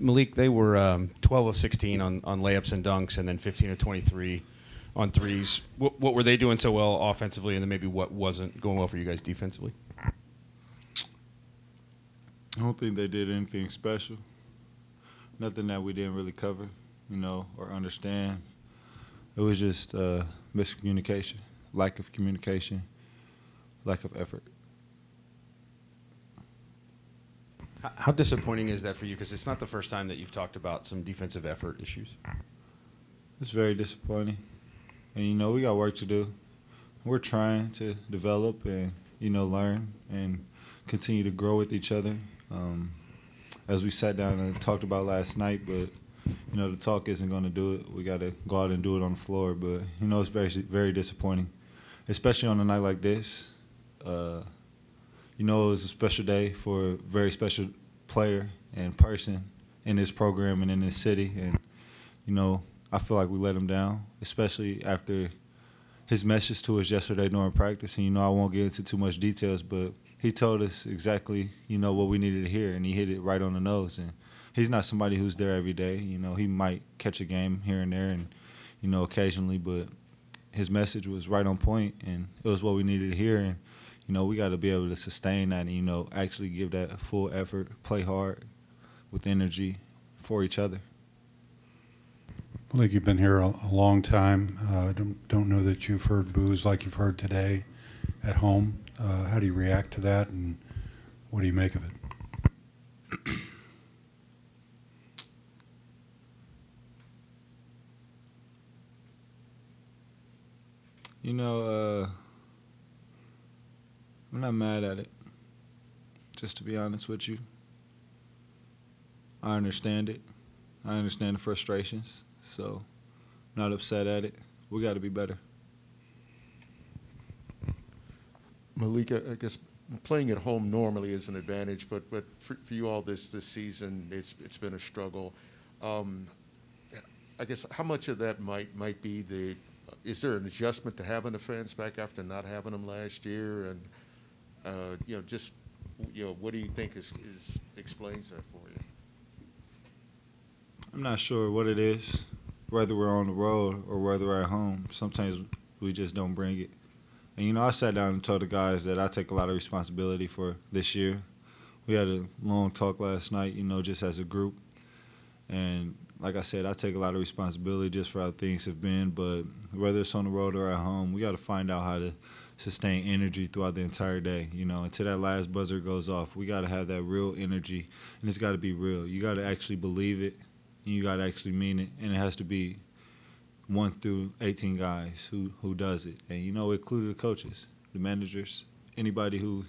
Malik, they were 12 of 16 on layups and dunks, and then 15 of 23 on threes. What were they doing so well offensively, and then maybe what wasn't going well for you guys defensively? I don't think they did anything special. Nothing that we didn't really cover, or understand. It was just miscommunication, lack of communication, lack of effort. How disappointing is that for you? Because it's not the first time that you've talked about some defensive effort issues. It's very disappointing. And, we got work to do. We're trying to develop and, learn and continue to grow with each other. As we sat down and talked about last night, but, the talk isn't going to do it. We got to go out and do it on the floor. But, it's very, very disappointing, especially on a night like this. It was a special day for a very special player and person in this program and in this city. And, I feel like we let him down, especially after his message to us yesterday during practice. And, I won't get into too much details, but he told us exactly, what we needed to hear, and he hit it right on the nose. And he's not somebody who's there every day. He might catch a game here and there and, occasionally, but his message was right on point, and it was what we needed to hear. And, we got to be able to sustain that and, actually give that full effort, play hard with energy for each other. I think you've been here a long time. Don't know that you've heard boos like you've heard today at home. How do you react to that, and what do you make of it? I'm not mad at it, just to be honest with you. I understand it. I understand the frustrations, so I'm not upset at it. We got to be better. Malik, I guess playing at home normally is an advantage, but for you all this season, it's been a struggle. I guess how much of that might be is there an adjustment to having the fans back after not having them last year, and what do you think explains that for you? I'm not sure what it is, whether we're on the road or whether we're at home. Sometimes we just don't bring it. And, I sat down and told the guys that I take a lot of responsibility for this year. We had a long talk last night, just as a group. And like I said, I take a lot of responsibility just for how things have been. But whether it's on the road or at home, we got to find out how to sustain energy throughout the entire day, until that last buzzer goes off. We got to have that real energy, and it's got to be real. You got to actually believe it, and you got to actually mean it, and it has to be 1 through 18 guys who does it. And, including the coaches, the managers, anybody who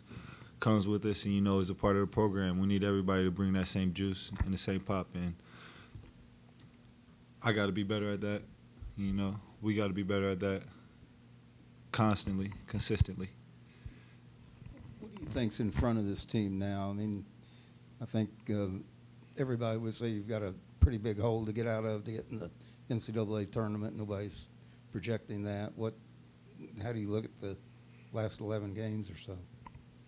comes with us and, is a part of the program. We need everybody to bring that same juice and the same pop. And I got to be better at that. We got to be better at that constantly, consistently. What do you think's in front of this team now? I mean, I think everybody would say you've got a pretty big hole to get out of to get in the NCAA tournament. Nobody's projecting that. How do you look at the last 11 games or so?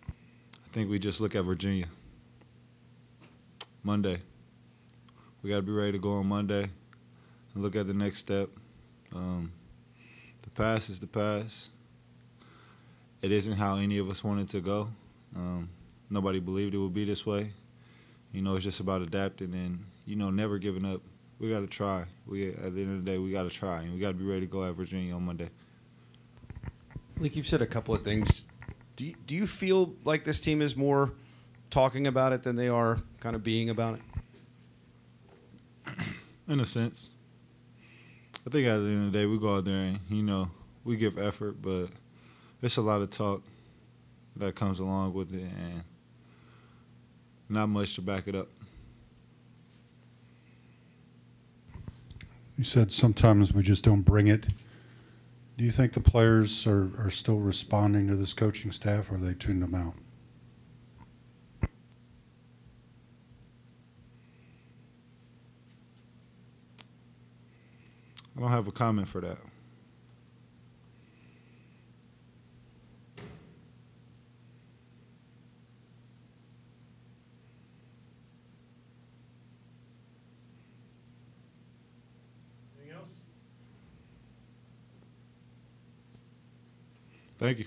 I think we just look at Virginia. Monday. We got to be ready to go on Monday and look at the next step. The past is the past. It isn't how any of us wanted to go. Nobody believed it would be this way. It's just about adapting and, never giving up. We got to try. At the end of the day, we got to try, and we got to be ready to go at Virginia on Monday. Like you've said a couple of things. Do you feel like this team is more talking about it than they are kind of being about it? In a sense. I think at the end of the day, we go out there and, we give effort, but it's a lot of talk that comes along with it and not much to back it up. You said sometimes we just don't bring it. Do you think the players are still responding to this coaching staff, or they tuned them out? I don't have a comment for that. Thank you.